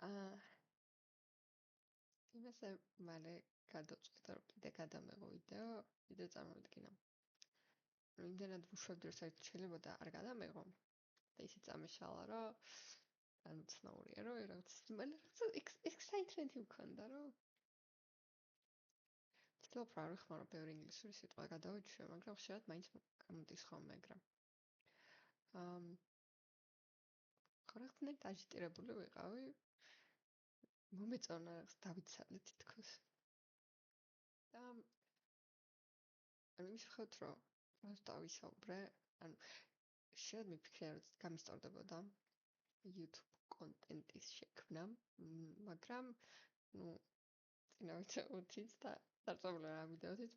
აა იმასე მალე გადავწყვიტე რომ კიდე გადამეღო ვიდეო წარმოვიდგინო. იმდენად ვუშვებდი რომ საერთოდ შეიძლება არ გადამეღო და ისე წამეშალა რომ განუცნაურია რომ რაღაც მალე რაღაც excitement მქონდა რომ ცდილობ რა არ ხმარო ბევრი ინგლისური სიტყვა გადავიჩვე, მაგრამ ხშირად მაინც გამოდის ხოლმე ეგრე. ხო რაღაცნაირად აჟიტირებული ვიყავი. მომეწონა რაღაც დავიცალე თითქოს. და ანუ ის ხოთ რომ მას დავისაუბრე, ანუ შეიძლება მიფიქრე რომ გამისწორდებოდა YouTube კონტენტის შექმნა, მაგრამ ნუ წინავით 20-ით და დარწმუნებული რა ვიდეოთიც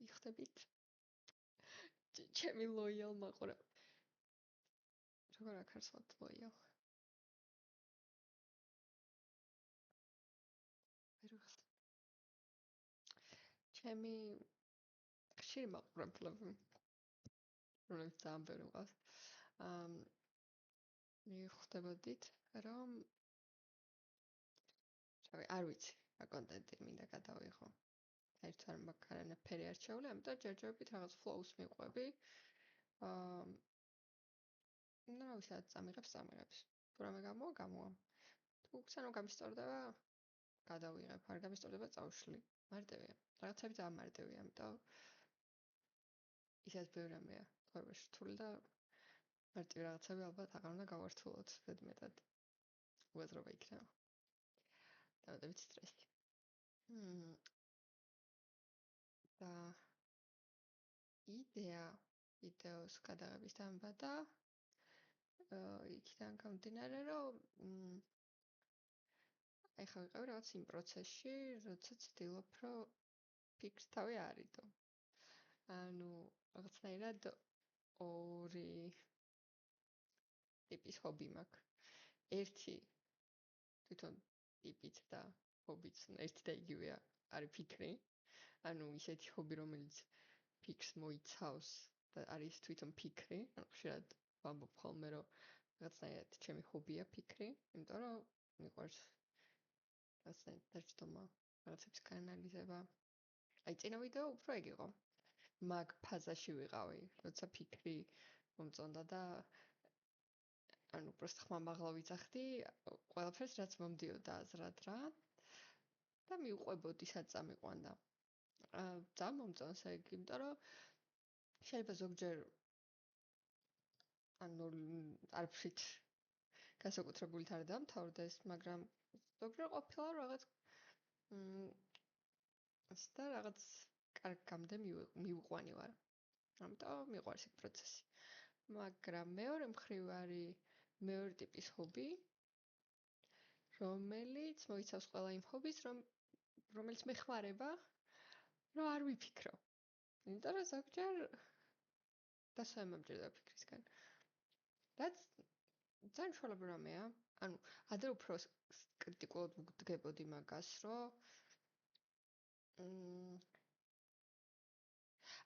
მიხდებით ჩემი loyal მაყურე. როგორ აქარსოთ loyal? ჩემი ხშირი მაყურებლები, რომელიც ძალიან ბევრი მყავს, მიხვდებოდით, რომ არ ვიცი, რა კონტენტი მინდა გადავიღო. საერთოდ არ მაქვს არანაირი არჩეული, ამიტომ ჯერჯერობით რაღაც flow-ს მიყვები. ნუ რა ვიცი, წამიღებს. თუ რამე გამოვა. თუ სანამ გამისწორდება, გადავიღებ, არ გამისწორდება წავშლი. მარტივია. რაღაცები ძალიან მარტივია, ამიტომ ისეთ ბევრი რამეა ცხოვრებაში რთული და მარტივი რაღაცები ალბათ აღარ უნდა გავართულოთ ზედმეტად. უაზრობა იქნება. დავდებით სტრესი. და იდეა ვიდეოს გადაღების დამბადა იქიდან გამდინარე რომ ახლა ვიყავი რაღაც იმ პროცესში, როცა ცდილობ რომ ფიქრს თავი არიდო. ანუ რაღაცნაირად ორი ტიპის ჰობი მაქვს. ერთი თვითონ ტიპით და ჰობიც ერთი და იგივეა, არის ფიქრი. ანუ ისეთი ჰობი, რომელიც ფიქრს მოიცავს და არის თვითონ ფიქრი. ანუ ხშირად ვამბობ ხოლმე რომ რაღაცნაირად ჩემი ჰობია ფიქრი, იმიტომ რომ მიყვარს რაღაცნაირად დაჯდომა, რაღაცების გაანალიზება. აი წინა ვიდეო უფრო ეგ იყო. მაგ ფაზაში ვიყავი, როცა ფიქრი მომწონდა და ანუ просто ხმამაღლა ვიძახდი ყველაფერს რაც მომდიოდა აზრად რა და მიუყვებოდი სადაც წამიყვანდა. ძალიან მომწონს ეგ, იმიტომ რომ შეიძლება ზოგჯერ ანუ არაფრით განსაკუთრებულით არ დამთავრდეს, მაგრამ ზოგჯერ ყოფილა რაღაც და რაღაც კარგ გამდე მივიყვანი ვარ. ამიტომ მიყვარს ეგ პროცესი. მაგრამ მეორე მხრივ არის მეორე ტიპის ჰობი, რომელიც მოიცავს ყველა იმ ჰობის, რომელიც მეხმარება, რომ არ ვიფიქრო. იმიტომ რომ ზოგჯერ დასვენება მომჭირდება ფიქრისგან. რაც ძალიან შუალედური რამეა. ანუ ადრე უფრო კრიტიკულად ვდგებოდი მაგას, რომ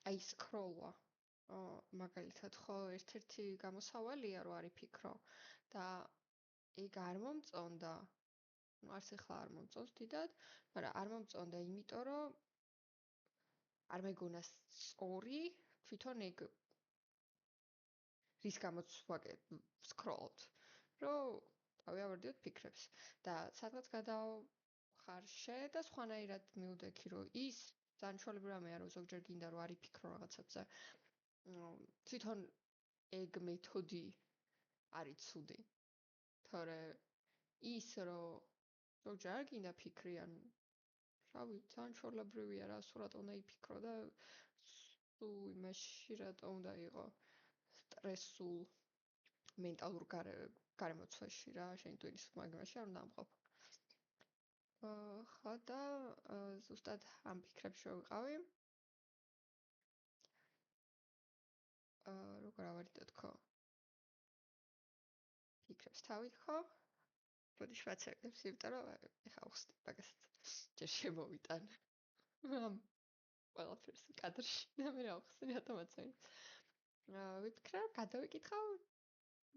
აი სკროლვა. მაგალითად ხო ერთ-ერთი გამოსავალია რომ არის ფიქრო და ეგ არ მომწონდა. ნუ არც ახლა არ მომწონს დიდად, მაგრამ არ მომწონდა იმიტომ რომ არ მეგონა სწორი თვითონ ეგ რის გამოც ვაკეთებ სკროლობთ, რომ დავიავარდიოთ ფიქრებს და სადღაც გადავხარშე და სხვანაირად მივდექი რომ ის ძალიან შუალედური რამეა რომ ზოგჯერ გინდა რომ არ იფიქრო რაღაცებზე. თვითონ ეგ მეთოდი არის ცუდი. თორე ის რომ ზოგჯერ არ გინდა ფიქრი, ანუ რავი, ძალიან შორლებრივია რა, სულ რატო უნდა იფიქრო და სულ იმაში რატო უნდა იყო სტრესულ მენტალურ გარემოცვაში რა, შენ თუ ის მაგაში არ უნდა ამყოფ. ხო და ზუსტად ამ ფიქრებში ვიყავი. როგორ ავარდოთ ხო? ფიქრებს თავით ხო? ბოდიში ვაცერდებს, იმიტომ რომ ეხა ვხსნი მაგასაც. ჯერ შემოვიტან. ყველაფერს კადრში და მე რა ვხსნი ავტომატურად. ვიფიქრე რომ გადავიკითხავ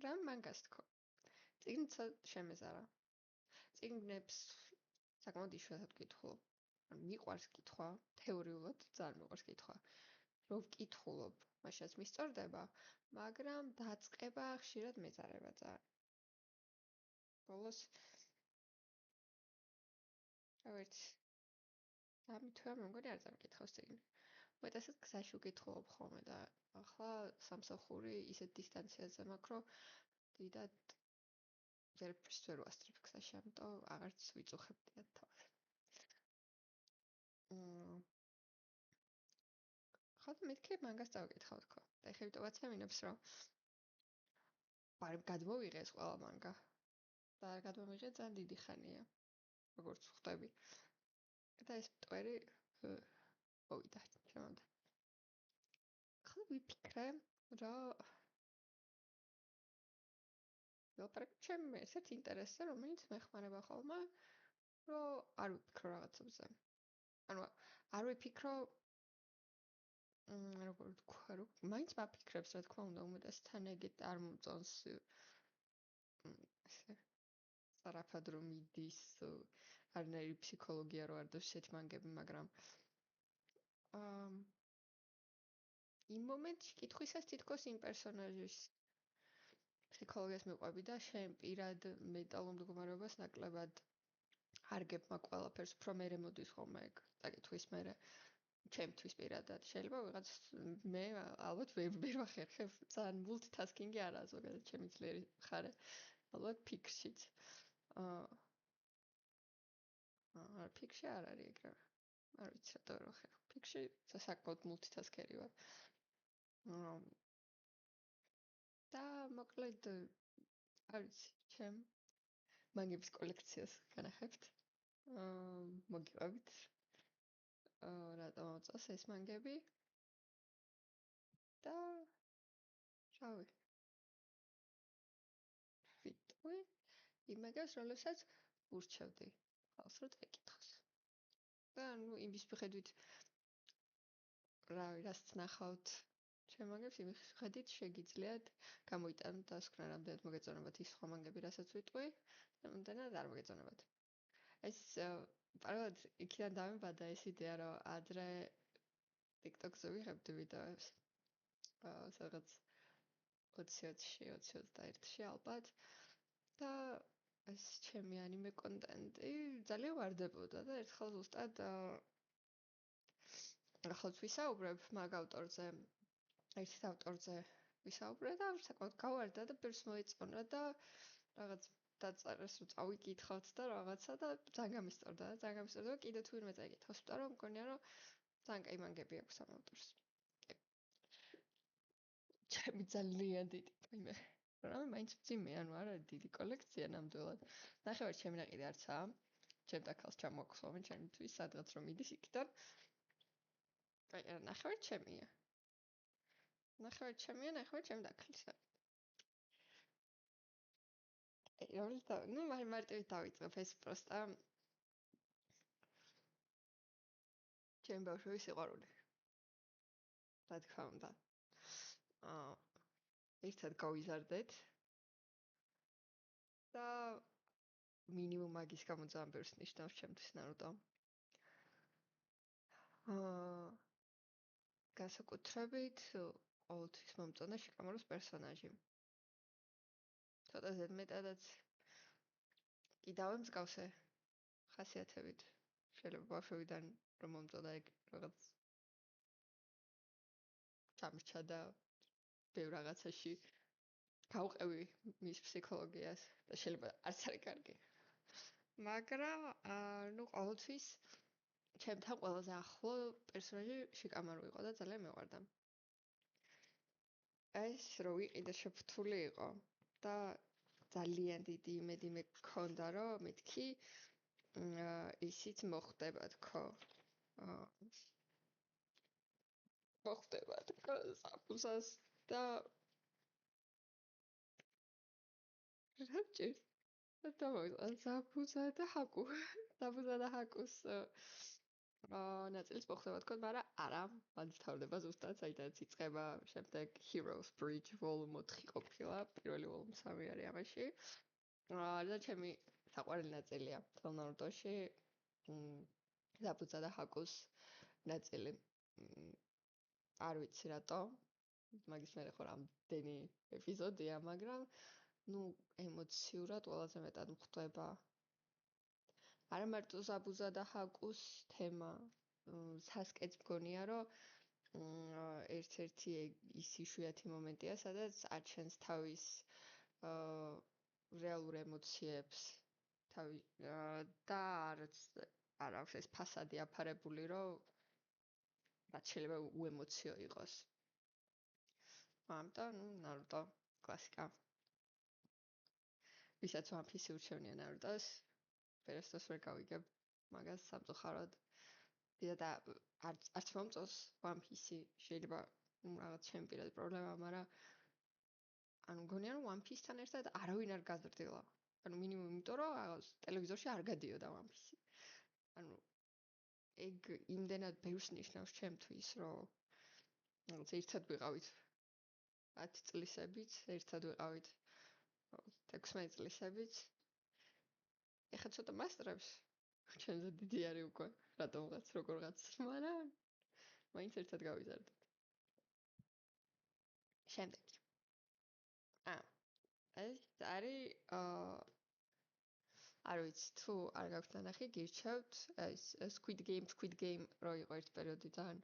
რა მანგას თქო. წიგნიც შემეზარა. წიგნებს საკმაოდ იშვიათად ვკითხულობ. მიყვარს კითხვა, თეორიულად ძალიან მიყვარს კითხვა. რო ვკითხულობ, მაშინაც მისწორდება, მაგრამ დაწყება ხშირად მეწარება ძალიან. ბოლოს თვე მე მგონი არ წამკითხავს წიგნი. მეტასად გზაში ვკითხულობ ხოლმე და ახლა სამსახური ისეთ დისტანციაზე მაქვს, რომ დიდად ვერაფერს ვერ ვასწრებ გზაში, ამიტომ აღარც ვიწუხებდია თავს. ხოდა მეთქი მანგას წავკითხავ თქო. და ეხლა ვიტყვაც ამინებს, რომ გადმოვიღე ეს ყველა მანგა. და არ გადმოვიღე ძალიან დიდი ხანია. როგორც ხვდები. და ეს მტვერი მოვიდა ჩემამდე. ხლა ვიფიქრე, რომ ლაპარაკ ჩემ ესეთ ინტერესზე, რომელიც მეხმარება ხოლმე, რომ არ ვიფიქრო რაღაცებზე. ანუ არ ვიფიქრო როგორ ვთქვა, რომ მაინც მაფიქრებს, რა თქმა უნდა, უმეტესთან ეგეთ არ მომწონს ესე სწრაფად რომ მიდის, არნაირი ფსიქოლოგია რო არ დოს ესეთი მანგები, მაგრამ იმ მომენტში კითხვისას თითქოს იმ პერსონაჟის ფსიქოლოგიას მიყვები და შენ პირად მენტალურ მდგომარეობას ნაკლებად არ გებმა ყველაფერს, უფრო მერე მოდის ხოლმე ეგ დაკითხვის მერე. ჩემთვის პირადად შეიძლება ვიღაც მე ალბათ ვერ ვახერხებ ძალიან multitasking-ი არაა ზოგადად ჩემი ძლიერი მხარე ალბათ ფიქრშიც ფიქრში არ არის ეგრე არ ვიცი რატო ვერ ვახერხებ ფიქრში საკმაოდ multitasker-ი ვარ და მოკლედ არ ვიცი ჩემ მანგების კოლექციას განახებთ მოგიყვებით რატომ მოწონს ეს მანგები და რავი ვიტყვი იმაგას რომელსაც ურჩევდი ხალხს რომ წაიკითხოს და ნუ იმის მიხედვით რავი რასაც ნახავთ ჩემ მანგებს იმის მიხედვით შეგიძლიათ გამოიტანოთ დასკვნა რამდენად მოგეწონებათ ის სხვა მანგები რასაც ვიტყვი რამდენად არ მოგეწონებათ ეს პარალელად იქიდან დამებადა ეს იდეა რომ ადრე TikTok-ზე ვიღებდი ვიდეოებს სადღაც 20-21-ში ალბათ და ეს ჩემი ანიმე კონტენტი ძალიან ვარდებოდა და ერთხელ ზუსტად ახალ ვისაუბრებ მაგ ავტორზე ერთ ავტორზე ვისაუბრე და საკმაოდ გავარდა და პირს მოეწონა და რაღაც დაწერეს რომ წავიკითხავთ და რაღაცა და ძალიან გამისტორდა და კიდე თუ ვინმე წაიკითხავს იმიტომ რომ მგონია რომ ძალიან კაი მანგები აქვს ამ ავტორს ჩემი ძალიან დიდი პრიმე რამე მაინც მძიმე ანუ არ არის დიდი კოლექცია ნამდვილად ნახევარი ჩემი ნაყიდი არცაა ჩემ დაქალს ჩამოაქვს ხოლმე ჩემთვის სადღაც რომ მიდის იქიდან აი ნახევარი ჩემია ნახევარი ჩემი დაქალისა ნუ მარტივით დავიწყებ ეს პროსტა ჩემი ბავშვების სიყვარული რა თქმა უნდა ერთად გავიზარდეთ და მინიმუმ მაგის გამო ძალიან ბევრს ნიშნავს ჩემთვის ნარუტო განსაკუთრებით ყოველთვის მომწონდა შიკამარუს პერსონაჟი ცოტა ზედმეტადაც კი დავემსგავსე ხასიათებით შეიძლება ბავშვებიდან რომ მომწონდა ეგ რაღაც ჩამრჩა და ბევრ რაღაცაში გავყევი მის ფსიქოლოგიას და შეიძლება არც არის კარგი მაგრამ ნუ ყოველთვის ჩემთან ყველაზე ახლო პერსონაჟი შიკამარუ იყო და ძალიან მეყვარდა ეს რო ვიყიდე შეფუთული იყო და ძალიან დიდი იმედი მქონდა რომ მეთქი ისიც მოხდება თქო მოხდება თქო საფუსას და რა ჭირს და საფუსა და ჰაკუ საფუსა და ჰაკუს ნაწილის მოხდება თქო მაგრამ არა მან თავდება ზუსტად საიდანაც იწყება შემდეგ Heroes Bridge Volume 4 ყოფილა პირველი Volume 3 არის ამაში და ჩემი საყვარელი ნაწილია მთელ ნარუტოში. ზაბუძა და ჰაკუს ნაწილი. არ ვიცი რატო. მაგის მერე ხო რამდენი ეპიზოდია, მაგრამ ემოციურად ყველაზე მეტად მხვდება. არა მარტო ზაბუზა და ჰაკუს თემა, სასკეც მგონია, რომ ერთ-ერთი ის იშვიათი მომენტია, სადაც აჩენს თავის რეალურ ემოციებს, და არ აქვს ეს ფასადი აფარებული, რომ რაც შეიძლება უემოციო იყოს. ამიტომ, ნარუტო კლასიკა. ვისაც One Piece ურჩევნია ნარუტოს, ფერესტოს ვერ გავიგებ, მაგას სამწუხაროდ. და არც მომწონს One Piece, შეიძლება რაღაც ჩემი პირადი პრობლემა, მაგრამ მგონია რომ One Piece-თან ერთად არავინ არ გაზრდილა. მინიმუმ იმიტომ რომ რაღაც ტელევიზორში არ გადიოდა One Piece. ეგ იმდენად ბევრს ნიშნავს ჩემთვის, რომ რაღაც ერთად ვიყავით 10 წლისებით, ერთად ვიყავით 16 წლისებით. ეხლა ცოტა მასწრებს. ჩემზე დიდი არის უკვე, რატომღაც, როგორღაც, მაგრამ მაინც ერთად გავიზარდეთ. შემდეგი. ეს არის არ ვიცი, თუ არ გაქვთ ნახი, გირჩევთ, ეს Squid Game რო იყო ერთ პერიოდი ძალიან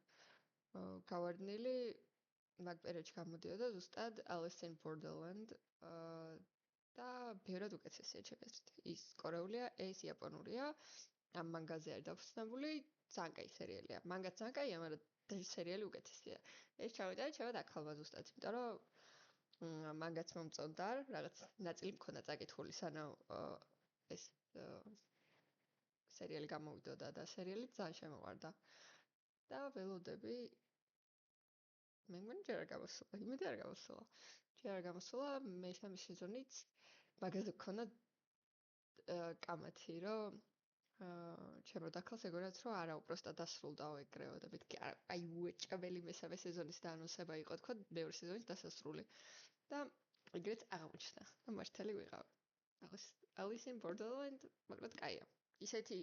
გავარდნილი, მაგ პერიოდში გამოდიოდა ზუსტად Alice in Borderland და ბევრად უკეთესია ჩემთვის. ის კორეულია, ეს იაპონურია. ამ მანგაზე არის დაფუძნებული, ძალიან კაი სერიალია. მანგაც ძალიან კაია, მაგრამ სერიალი უკეთესია. ეს ჩავიტანე ჩემად აქალმა ზუსტად, იმიტომ რომ მანგაც მომწონდა, რაღაც ნაწილი მქონდა წაკითხული, სანამ ეს სერიალი გამოვიდოდა და სერიალი ძალიან შემოყვარდა. და ველოდები მე მგონი ჯერ არ გამოსულა, იმედი არ გამოსულა. ჯერ არ გამოსულა, მესამე სეზონიც მაგაზე გქონდა კამათი, რომ ჩემო დაქალს ეგონაც რომ არა უბრალოდ დასრულდაო ეგრეო და მეთქი აი უეჭველი მესამე სეზონის დაანონსება იყო თქო მეორე სეზონის დასასრული და ეგრეც აღმოჩნდა და მართალი ვიყავ. Alice in Borderland მაგრამ კაია. ისეთი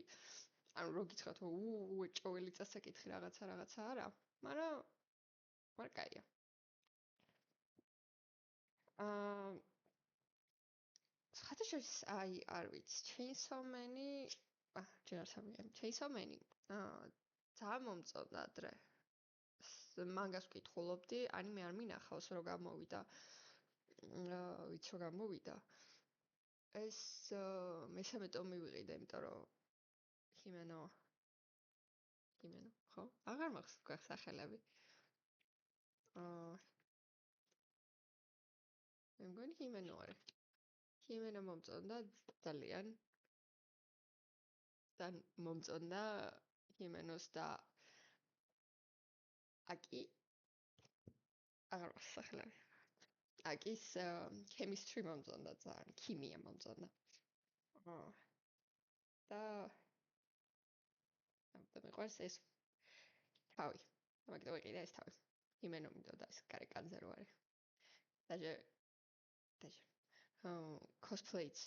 რო გითხრათ უეჭველი წასაკითხი რაღაცა არა, მაგრამ კაია. ხათაშორის არ ვიცი, Chainsaw Man-ი Chainsaw Man-ი ძალიან მომწონდა ადრე. მანგას ვკითხულობდი, ანიმე არ მინახავს, რომ გამოვიდა. ვიცი რომ გამოვიდა. ეს მესამე ტომი ვიყიდე, იმიტომ რომ ჰიმენო, ხო? აღარ მახსოვს სახელები. მე მგონი ჰიმენო არის. ჰიმენო მომწონდა ძალიან. და მომწონდა ჰიმენოს და აკი აღარ მახსოვს სახელები. აკის chemistry მომწონდა ძალიან, ქიმია მომწონდა. და მეყვარს ეს თავი. მაგიტო ვიყიდე ეს თავი. ჰიმენო მინდოდა ეს კარეკანზე რო არის. დაჟე cosplays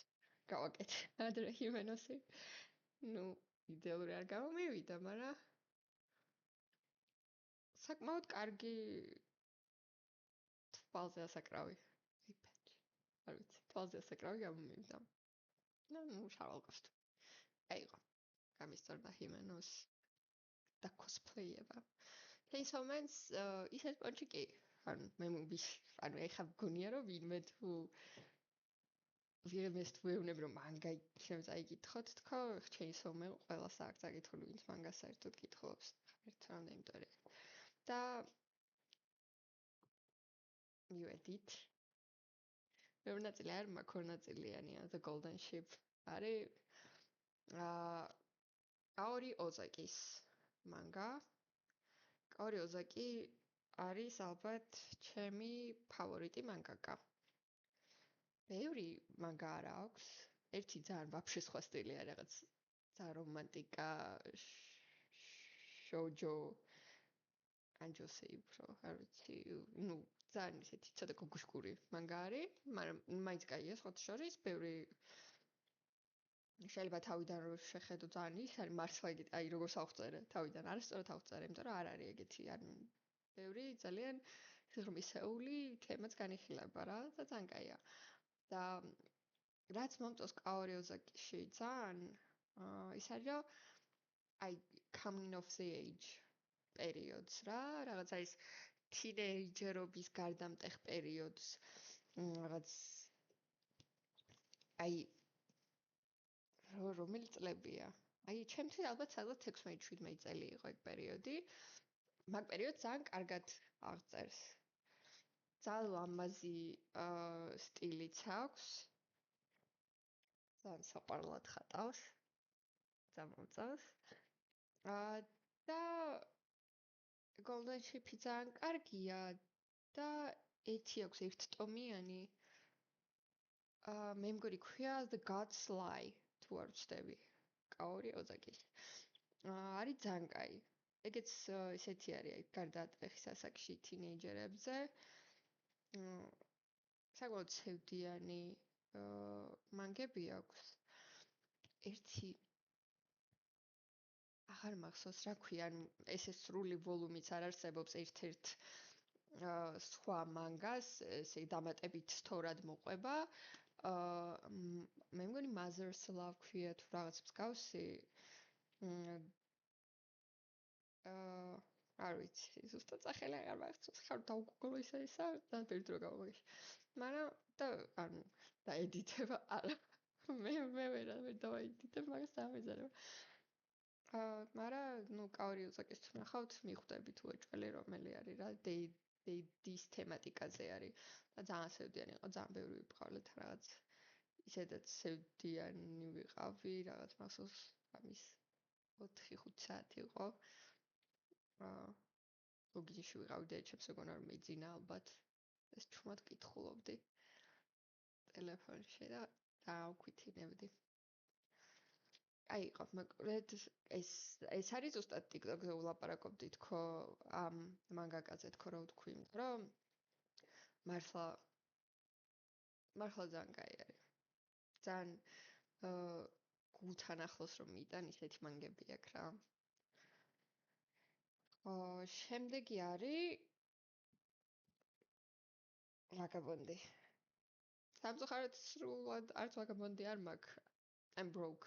გავაკეთე ადრე ჰიმენოსი. იდეალური არ გამომივიდა, მაგრამ საკმაოდ კარგი თვალზე ასაკრავი. არ ვიცი, თვალზე ასაკრავი გამომივიდა. შარვალ კოსტუმი. აიღო. გამისწორდა ჰიმენოს და cosplay-ება. Chainsaw Man-ს ისეთ პონჩი კი, მე ეხა მგონია რომ ვინმე თუ ვიღებეს თუ ეუბნები რომ მანგა შემიძლია იკითხოთ, თქო, Chainsaw Man ყველას აქვს აკითხული, ვინც მანგას საერთოდ კითხულობს. ერთამდე იმიტომ. და მივედით. მეორე ნაწილი არ მაქვს, ორი ნაწილიანია, The Golden Ship. არის კაორი ოზაკის მანგა. კაორი ოზაკი არის ალბათ ჩემი ფავორიტი მანგაკა. ბევრი მანგა არა აქვს. ერთი ძალიან ვაფშე სხვა სტილია, რაღაც ძალიან რომანტიკა, შოჯო, ანჯოსეი უფრო, არ ვიცი, ძალიან ისეთი ცოტა გოგუშკური მანგა არის, მაგრამ მაინც კაია სხვათა შორის, ბევრი შეიძლება თავიდან რო შეხედო ძალიან ის არის მართლა ეგეთი, აი როგორ ავწერე თავიდან არასწორად ავწერე, იმიტომ რომ არ არის ეგეთი, ანუ ბევრი ძალიან ღმისეული თემაც განიხილება რა და ძალიან კაია. და რაც მომწონს კაორი ოზაკიში ძალიან ის არის რომ აი coming of the age პერიოდს რა, რაღაც არის თინეიჯერობის გარდამტეხ პერიოდს, რაღაც აი რომელი წლებია? აი, ჩემთვის ალბათ სადღაც 16-17 წელი იყო ეგ პერიოდი. მაგ პერიოდს ძალიან კარგად აღწერს. ძალიან ლამაზი სტილიც აქვს. ძალიან საყვარლად ხატავს. ძალიან მომწონს. და Golden Ship-ი ძალიან კარგია და ერთი აქვს ერთტომიანი. მე მგონი ქვია The God's Lie. თუ არ ვცდები, კაორი ოზაკის. არის ძალიან კაი. ეგეც ესეთი არის, აი, გარდაატეხის ასაკში თინეიჯერებზე. საკმაოდ ცევდიანი მანგები აქვს. ერთი აღარ მახსოვს რა ქვია, ანუ ესე სრული ვოლუმიც არ არსებობს ერთ-ერთ სხვა მანგას, ესე დამატებით სწორად მოყვება. მე მგონი Mother's Love ქვია თუ რაღაც მსგავსი. არ ვიცი, ზუსტად სახელი აღარ მახსოვს. ხარ დავგუგლო ისა და ბევრი დრო გავაგში. მაგრამ და ანუ დაედიტება არა. მე ვერ დავაედიტებ, მაგას დამეძარება. მაგრამ ნუ კაორი ოზაკის თუ ნახავთ, მიხვდები თუ ეჭველი რომელი არის რა, დის თემატიკაზე არის. და ძალიან სევდიანი იყო, ძალიან ბევრი ვიყავლეთ რაღაც. ისედაც სევდიანი ვიყავი, რაღაც მახსოვს ამის 4-5 საათი იყო. ლოგინში ვიყავი და ჩემს ეგონა რომ მეძინა ალბათ. ეს ჩუმად კითხულობდი ტელეფონში და დაავქვითინებდი. აი, ყავ მოკლედ ეს არის ზუსტად TikTok-ზე ვლაპარაკობდი თქო ამ მანგაკაზე თქო რა ვთქვი, რომ მართლა ძალიან კაი არის. ძალიან გულთან ახლოს რომ მიტან ისეთი მანგები აქვს რა. შემდეგი არის ვაგაბონდი. სამწუხაროდ სრულად არც ვაგაბონდი არ მაქვს. I'm broke.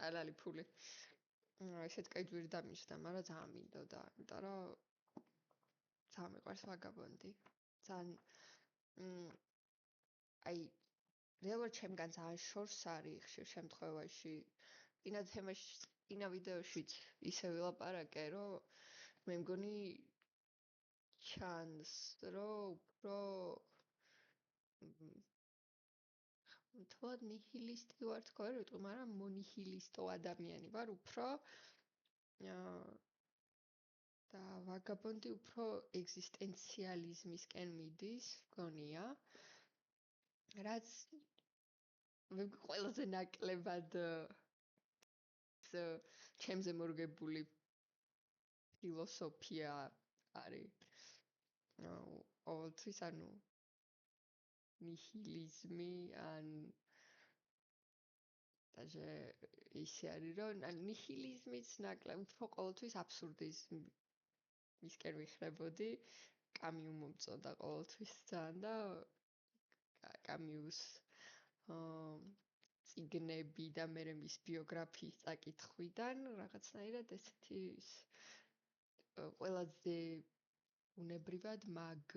არ არის ფული. ესეც კაი ძვირი დამიჯდა, მაგრამ ძალიან მინდოდა, იმიტომ რომ ძალიან მიყვარს ვაგაბონდი. ძალიან აი რეალურად ჩემგან ძალიან შორს არის ხშირ შემთხვევაში. ინა თემაში, ინა ვიდეოშიც ისე ვილაპარაკე, რომ მე მგონი ჩანს, რომ უფრო თვალ ნიჰილისტი ვარ თქო, არ ვიტყვი, მაგრამ მონიჰილისტო ადამიანი ვარ უფრო და ვაგაბონდი უფრო ეგზისტენციალიზმისკენ მიდის, გონია. რაც მე ყველაზე ნაკლებად ჩემზე მორგებული ფილოსოფია არის. ყოველთვის ანუ ნიჰილიზმი ან даже ისე არის რომ ნიჰილიზმის ნაკლებ უფრო ყოველთვის აბსურდიზმისკენ ვიხრებოდი. კამიუ მომწონდა ყოველთვის ძალიან და კამიუს წიგნები და მე მის ბიოგრაფიის წაკითხვიდან რაღაცნაირად ესეთი ყველაზე უნებრივად მაგ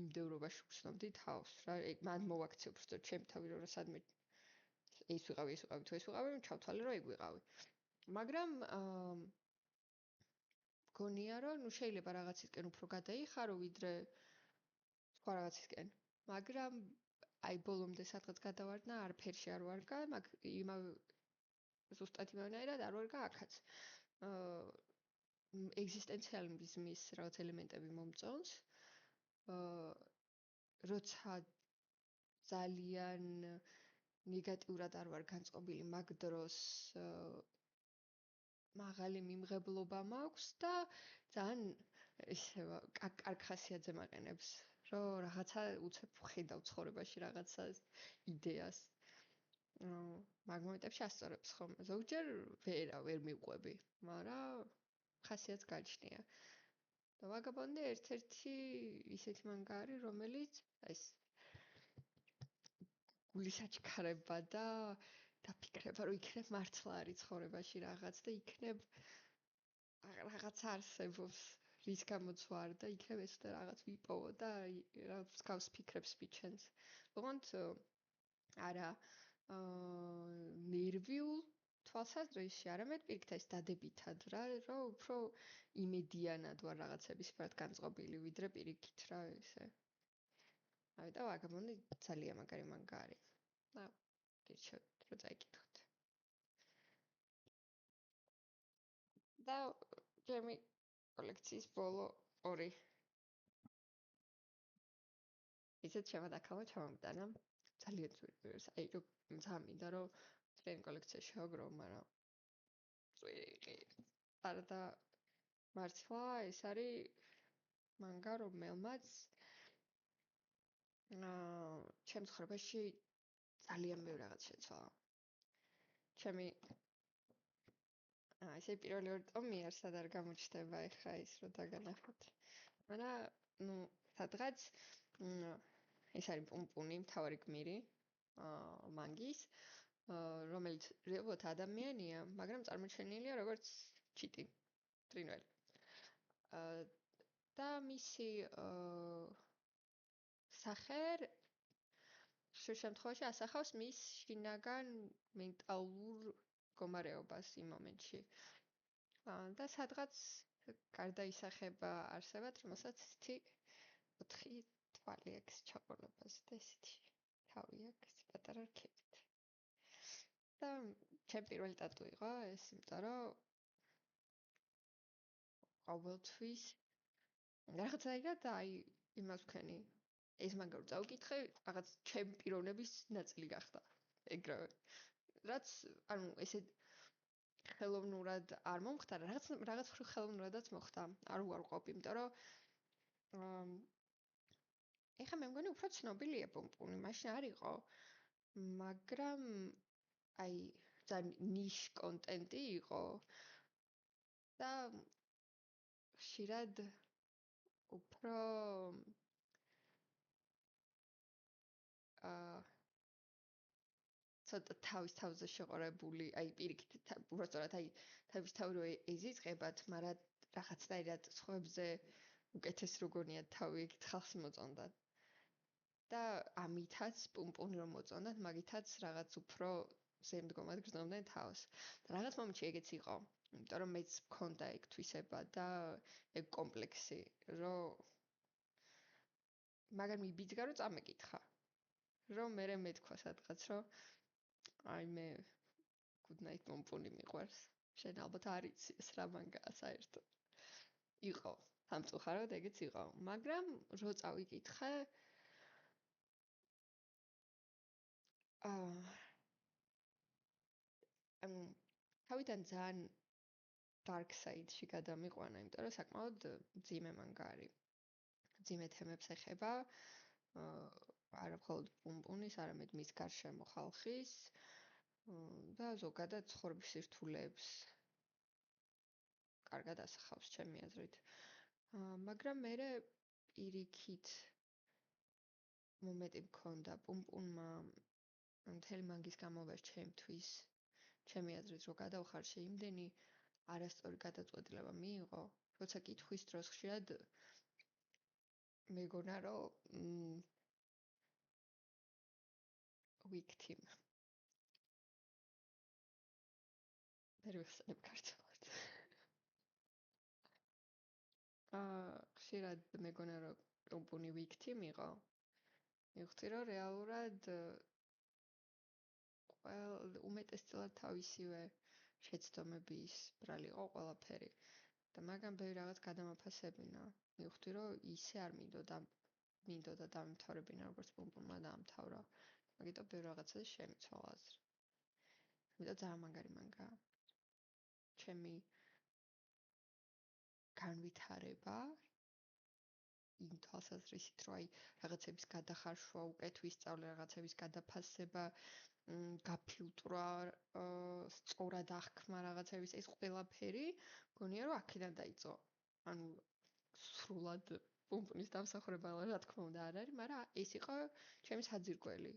იმდევრობაში ვხსნობდი თავს რა. მან მოვაქცე უბრალოდ ჩემ თავი რომ სადმე ეს ვიყავი თუ ეს ვიყავი, ჩავთვალე რომ ეგ ვიყავი. მაგრამ გონია რომ ნუ შეიძლება რაღაცისკენ უფრო გადაიხარო ვიდრე სხვა რაღაცისკენ. მაგრამ აი ბოლომდე სადღაც გადავარდნა, არაფერში არ ვარგა, იმავე ზუსტად იმავენაირად არ ვარგა აქაც. ეგზისტენციალიზმის რაღაც ელემენტები მომწონს. როცა ძალიან ნეგატიურად არ ვარ განწყობილი, მაგ დროს მაღალი მიმღებლობა მაქვს და ძალიან ისე კარგ ხასიათზე მაყენებს, რომ რაღაცა უცებ ხედავ ცხოვრებაში რაღაცა იდეას. მაგ მომენტებში ასწორებს ხოლმე. ზოგჯერ ვერ მივყვები, მაგრამ ხასიათს გაჩნია. და ვაგაბონდი ერთ-ერთი ისეთი მანგა არის, რომელიც ეს გულისაჩქარება და დაფიქრება, რომ იქნებ მართლა არის ცხოვრებაში რაღაც და იქნებ რაღაც არსებობს, რის გამოც ვარ და იქნებ ეს და რაღაც ვიპოვო და რაღაც გავს ფიქრებს მიჩენს. ოღონდ არა ნერვიულ თვალსაზრისში, არამედ პირიქით ეს დადებითად რა, რომ უფრო იმედიანად ვარ რაღაცების მიმართ განწყობილი, ვიდრე პირიქით რა ესე. აი და ვაგაბონდი ძალიან მაგარი მანგა არის. და გირჩევთ რომ წაიკითხოთ. და ჩემი კოლექციის ბოლო 2 ისეთ შემოდაქალო ჩამომიტანა. ძალიან ძვირი, აი რომ ძამინდა რომ წლიანი კოლექცია შევაგრო, მაგრამ ძვირი. არა და მართლა ეს არის მანგა რომელმაც ჩემს ცხოვრებაში ძალიან ბევრი რაღაც შეცვალა. ჩემი ესე პირველი 2 ტომი არსად არ გამოჩნდება ეხა ის რომ დაგანახოთ. მაგრამ სადღაც ეს არის პუმპუნი, მთავარი გმირი მანგის, რომელიც რეალურად ადამიანია, მაგრამ წარმოჩენილია როგორც ჩიტი, ტრინველი. და მისი სახე ხშირ შემთხვევაში ასახავს მის შინაგან მენტალურ მდგომარეობას იმ მომენტში. და სადღაც გარდაისახება არსებად, რომელსაც ისეთი 4 თვალი აქვს ჩაყოლებას და ისეთი თავი აქვს პატარა რქებით. და ჩემ პირველი ტატუ იყო ეს, იმიტომ რომ ყოველთვის რაღაცაირად აი იმას ვქენი. ეს მაგარ წავკითხე, რაღაც ჩემ პიროვნების ნაწილი გახდა. ეგრევე. რაც ანუ ესე ხელოვნურად არ მომხდარა, რაღაც ხელოვნურადაც მოხდა. არ ვარყოფ, იმიტომ რომ ეხა მე მგონი უფრო ცნობილია პუმპუნი, მაშინ არ იყო. მაგრამ აი ძალიან ნიშ კონტენტი იყო და ხშირად უფრო ცოტა თავის თავზე შეყარებული, აი პირიქით, უბრალოდ აი თავის თავი ეზიწყებათ, მაგრამ რაღაცნაირად სხვებზე უკეთეს როგორნიათ თავი ეგეთ ხალხს მოწონდათ. და ამითაც პუმპუნი რომ მოწონდათ, მაგითაც რაღაც უფრო ზემდგომად გრძნობდნენ თავს. და რაღაც მომენტში ეგეც იყო, იმიტომ რომ მეც მქონდა ეგ თვისება და ეგ კომპლექსი, რომ მაგარ მიბიძგა რომ წამეკითხა. რომ მე მეთქვა სადღაც, რომ აი მე good night პუმპუნი მიყვარს. შენ ალბათ არ იცი ეს რა მანგაა საერთოდ. იყო, სამწუხაროდ ეგეც იყო, მაგრამ რო წავიკითხე თავიდან ძალიან dark side-ში გადამიყვანა, იმიტომ რომ საკმაოდ მძიმე მანგა არის. მძიმე თემებს ეხება, არა მხოლოდ პუმპუნის, არამედ მის გარშემო ხალხის და ზოგადად ცხოვრების სირთულეებს კარგად ასახავს ჩემი აზრით. მაგრამ მე პირიქით მომენტი მქონდა პუმპუნმა მთელი მანგის განმავლობაში ჩემთვის, ჩემი აზრით, რომ გადავხარშე იმდენი არასწორი გადაწყვეტილება მიიღო, როცა კითხვის დროს ხშირად მეგონა რომ victim. ვერ ვიხსენებ ქართულად. ხშირად მეგონა რომ პუმპუნი victim იყო. მივხვდი რომ რეალურად უმეტესწილად თავისივე შეცდომების ბრალი იყო ყველაფერი. და მაგან ბევრი რაღაც გადამაფასებინა. მივხვდი რომ ისე არ მინდოდა დამემთავრებინა როგორც პუმპუნმა დაამთავრა. მაგიტომ ბევრი რაღაცაზე შემიცვალა აზრი. ამიტომ ძალიან მაგარი მანგაა. ჩემი განვითარება იმ თვალსაზრისით, რომ აი რაღაცების გადახარშვა, უკეთ ვისწავლე, რაღაცების გადაფასება, გაფილტრა, სწორად აღქმა რაღაცების, ეს ყველაფერი მგონია რომ აქედან დაიწყო. ანუ სრულად პუმპუნის დამსახურება, რა თქმა უნდა, არ არის, მაგრამ ეს იყო ჩემი საძირკველი.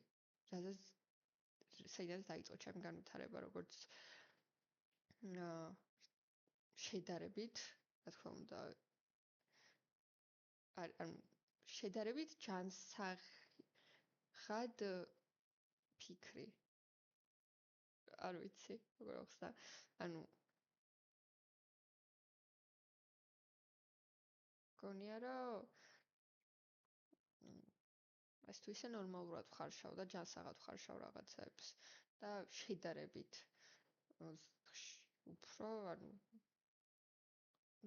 რადგან საიდან დაიწყო ჩემი განვითარება, როგორც შედარებით, რა თქმა უნდა, ანუ შედარებით ჯანსაღად ფიქრი. არ ვიცი, როგორ ახსნა. ანუ გონია რომ ეს თუ ისე ნორმალურად ვხარშავ და ჯანსაღად ვხარშავ რაღაცებს და შედარებით უფრო, ანუ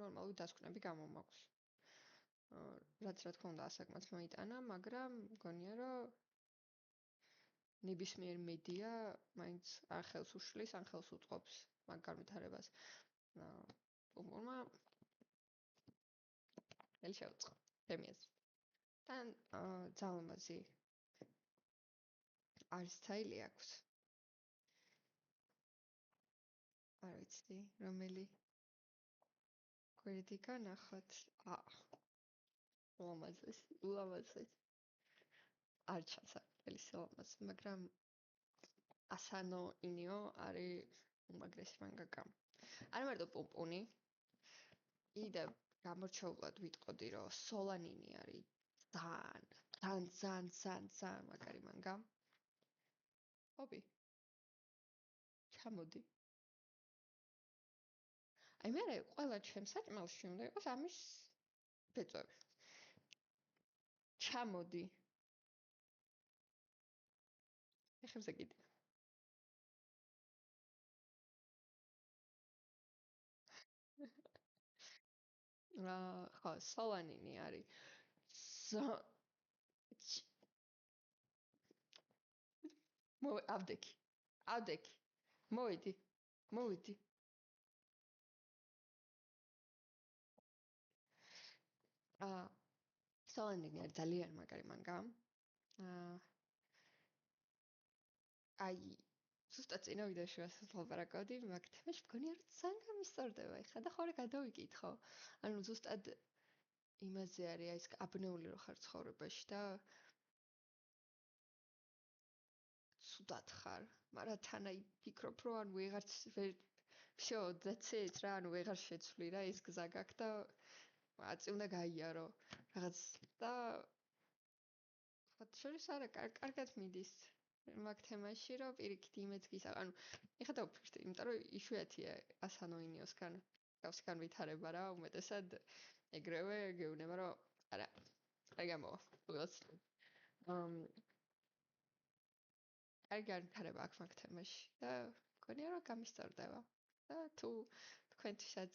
ნორმალური დასკვნები გამომაქვს. რაც რა თქმა უნდა ასაკმაც მოიტანა, მაგრამ მგონია რომ ნებისმიერ მედია მაინც ან ხელს უშლის, ან ხელს უწყობს მაგ განვითარებას. პუმპურმა ხელი შეუწყო თემიას. და ძალამაზი არტ-სტაილი აქვს. არ ვიცი, რომელი გვერდი განახოთ. ულამაზეს. არ ჩასაკველი სილამაზე, მაგრამ ასანო ინიო არის უმაგრესი მანგაკა. არა მარტო პუმპუნი. კიდევ გამორჩეულად ვიტყოდი, რომ სოლანინი არის ძალიან მაგარი მანგა. ოპი. ჩამოდი. აი მე ყველა ჩემს საჭმელში უნდა იყოს ამის ბეწვები. ჩამოდი. ეხებზე კიდე. ხო, სოლანინი არის. ავდექი. მოვიდი. სოლანინი არის ძალიან მაგარი მანგა. აი ზუსტად წინა ვიდეოში რასაც ლაპარაკობდი, მაგ თემაში მგონია რომ ძალიან გამისწორდება. ეხლა და ხოლმე გადავიკითხო. ანუ ზუსტად იმაზე არის აი ეს აბნეული რო ხარ ცხოვრებაში და ცუდად ხარ, მაგრამ თან აი ფიქრობ რომ ანუ ვეღარც всё, that's it რა, ანუ ვეღარ შეცვლი რა, ეს გზა გაქვს და აწი უნდა გაიარო. რაღაც და ხოთშორის არა, კარგად მიდის. მაგ თემაში რომ პირიქით იმეც გისა, ანუ ეხლა დავფიქრდი, იმიტომ რომ იშვიათია ასანო ინიოსგან გავსი განვითარება რა, უმეტესად ეგრევე გეუბნება რომ არა, არ გამოვა. უბრალოდ არ განვითარება აქვს მაგ თემაში და მგონია რომ გამისწორდება. და თუ თქვენთვისაც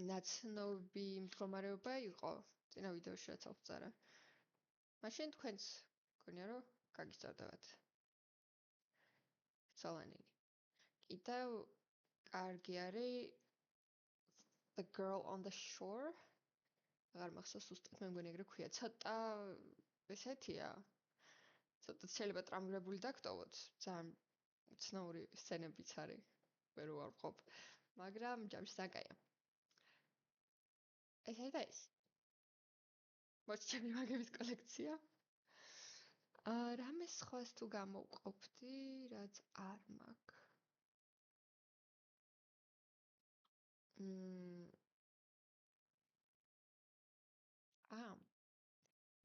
ნაცნობი მდგომარეობა იყო, წინა ვიდეოში რაც ავწერე. მაშინ თქვენც მგონია რომ გაგისწორდებათ. სოლანინი. კიდევ კარგი არის The Girl on the Shore. აღარ მახსოვს უბრალოდ მე მგონი ეგრე ქვია. ცოტა ესეთია. ცოტა შეიძლება ტრამვირებული დაგტოვოთ. ძალიან უცნაური სცენებიც არის. ვერ ვარყოფ. მაგრამ ჯამში საკაია. ეს. მოდი ჩემი მაგების კოლექცია. რამე სხვას თუ გამოვყოფდი, რაც არ მაქვს.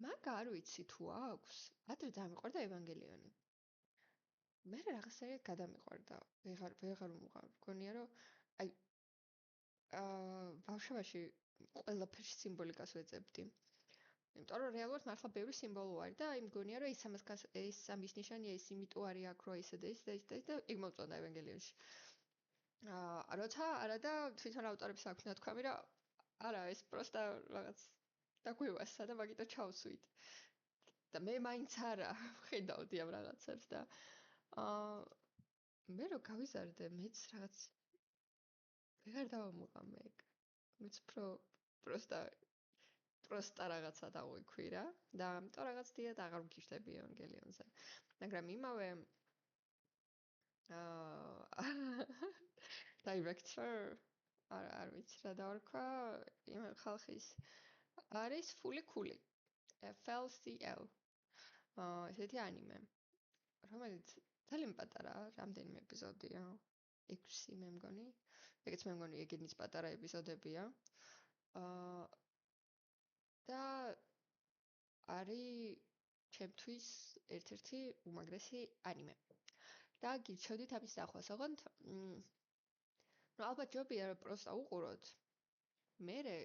მაგ არ ვიცი თუ აქვს. ადრე დამიყვარდა ევანგელიონი. მე რაღაცა გადამიყვარდა. ვეღარ მგონია რომ აი ბავშვობაში ყველაფერში სიმბოლიკას ვეძებდი. იმიტომ რომ რეალურად მართლა ბევრი სიმბოლო არის და აი მგონია რომ ეს ამის ნიშანია, ეს იმიტომ არის აქ რო ისე და და ეგ მომწონდა ევანგელიონში. როცა არა და თვითონ ავტორებს აქვს ნათქვამი რომ არა ეს პროსტა რაღაც დაგვევასა და მაგიტო ჩავსვით. და მე მაინც არა ხედავდი ამ რაღაცებს და მე რო გავიზარდე მეც რაღაც ვეღარ დავამოყამე ეგ. მეც პროსტა პროსტა რაღაცა დავიქვი რა და ამიტომ რაღაც დიდად აღარ ვგიშდები ევანგელიონზე. მაგრამ იმავე director არ ვიცი რა დავარქვა იმ ხალხის არის ფული ქული FLCL ესეთი ანიმე რომელიც ძალიან პატარაა რამდენიმე ეპიზოდია 6 მე მგონი ეგეც მე მგონი ეგენიც პატარა ეპიზოდებია და არის ჩემთვის ერთ-ერთი უმაგრესი ანიმე და გირჩევდით ამის ნახვას ოღონდ ну ალბათ ჯობია რომ პროსტა უყუროთ მერე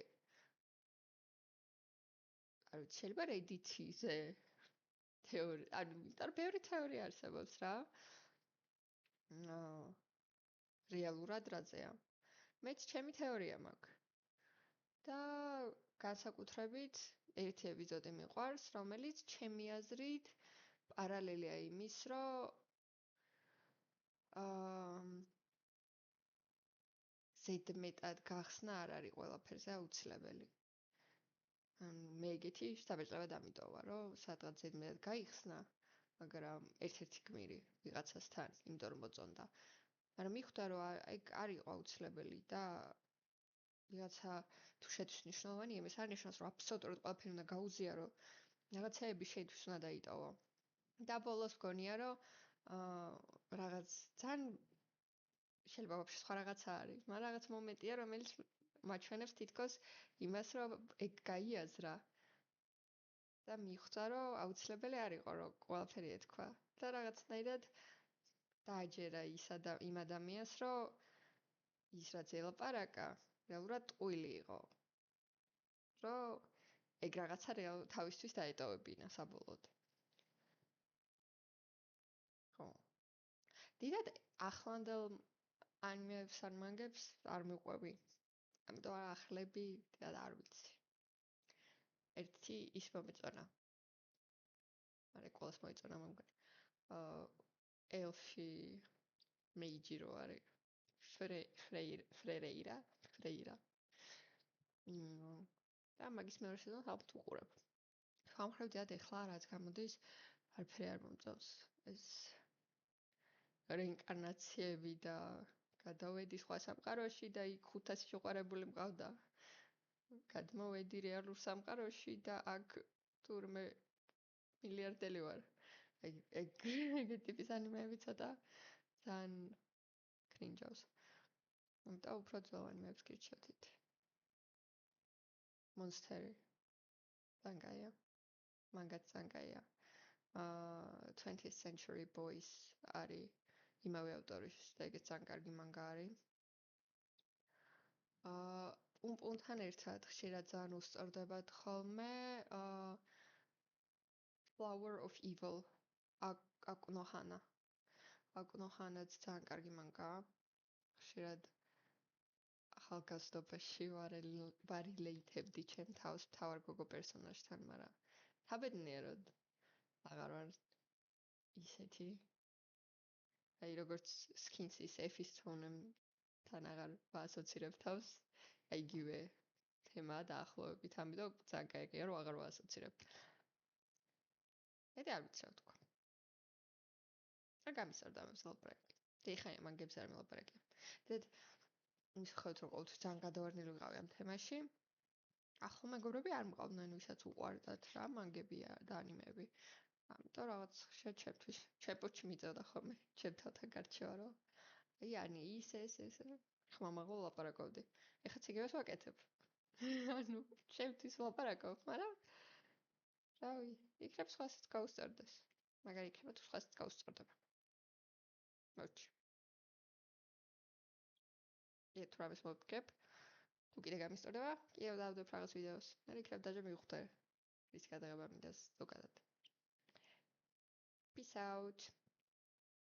არ ვიცი შეიძლება Reddit-ზე თეორია ანუ იმიტომ რომ ბევრი თეორია არსებობს რა რეალურად რაზეა მეც ჩემი თეორია მაქვს და განსაკუთრებით ერთი ეპიზოდი მიყვარს რომელიც ჩემი აზრით პარალელია იმის რომ ზედმეტად გახსნა არ არის ყველაფერზე აუცილებელი. მე ეგეთი შთაბეჭდილება დამიტოვა, რომ სადღაც ზედმეტად გაიხსნა, მაგრამ ერთ-ერთი გმირი ვიღაცასთან, იმიტომ რომ მოწონდა. მაგრამ მიხვდა, რომ ეგ არ იყო აუცილებელი და ვიღაცა თუ შეთვის მნიშვნელოვანი იმის არ ნიშნავს, რომ აბსოლუტურად ყველაფერი უნდა გაუზიარო, რაღაცეები შეთვის უნდა დაიტოვო. და ბოლოს გონია, რომ რაღაც ძალიან შეიძლება ვაფშე სხვა რაღაცა არის, მაგრამ რაღაც მომენტია, რომელიც მაჩვენებს თითქოს იმას, რომ ეგ გაიაზრა და მიხვდა, რომ აუცილებელი არ იყო, რომ ყველაფერი ეთქვა. და რაღაცნაირად დააჯერა იმ ადამიანს, რომ ის რაც ელაპარაკა, რეალურად ტყუილი იყო. რომ ეგ რაღაცა თავისთვის დაეტოვებინა საბოლოოდ. ხო. დიდად ახლანდელ ანიმეებს ან მანგებს არ მიყვები. ამიტომ ახლები და არ ვიცი. ერთი ის მომეწონა. მაგრამ ყოველს მოეწონა მომგან. ელფი მეიჯირო არის. ფრეირა. და მაგის მეორე სეზონს ალბათ უყურებ. სამხრეთ ძად ეხლა რაც გამოდის, არაფერი არ მომწონს. ეს რეინკარნაციები და გადავედი სხვა სამყაროში და იქ 500 შეყვარებული მყავდა. გადმოვედი რეალურ სამყაროში და აქ თურმე მილიარდელი ვარ. ეგ ტიპის ანიმეები ცოტა ძალიან კრინჯავს. და უფრო ძველ ანიმეებს გირჩევდით. მონსტერი. ზანგაია. მანგაც ზანგაია. 20th Century Boys არის იმავე ავტორის და ეგეც ძალიან კარგი მანგა არის. პუმპუნთან ერთად ხშირად ძალიან უსწორდებათ ხოლმე Flower of Evil აკუნოჰანა. აკუნოჰანაც ძალიან კარგი მანგაა. ხშირად ახალგაზრდობაში ვარილეითებდი ჩემ თავს მთავარ გოგო პერსონაჟთან, მაგრამ საბედნიეროდ აღარ ვარ ისეთი. აი როგორც სკინსის ეფის თონემთან აღარ ვაასოცირებ თავს, აი იგივე თემა დაახლოებით, ამიტომ ძალიან კაია რომ აღარ ვაასოცირებ. მე არ ვიცი რა თქვა. რა გამისწორდა ამას ლაპარაკი. ეხლა მანგებს არ მელაპარაკია. დედ ის ხოთ რომ ყოველთვის ძალიან გადავარდნილი ვიყავი ამ თემაში. ახლა მეგობრები არ მყავდნენ, ვისაც უყვარდათ რა მანგებია და ანიმეები. ამიტომ რაღაც შეჩერთვის. ჩემპოჩი მიწევდა ხოლმე, ჩემ თავთან გარჩევა რომ აი ანი ეს ხმამაღლა ლაპარაკობდი. ეხაც იგივეს ვაკეთებ. ანუ ჩემთვის ლაპარაკობ, მაგრამ რავი, იქნებ სხვასაც გაუსწორდეს. მაგარი იქნება თუ სხვასაც გაუსწორდება. მოჩი. თუ რამეს მოვდგებ, თუ კიდე გამისწორდება, კიდევ დავდებ რაღაც ვიდეოს. მე იქნებ დაჟე მივხვდე. რის გადაღება მინდა ზოგადად. Peace out.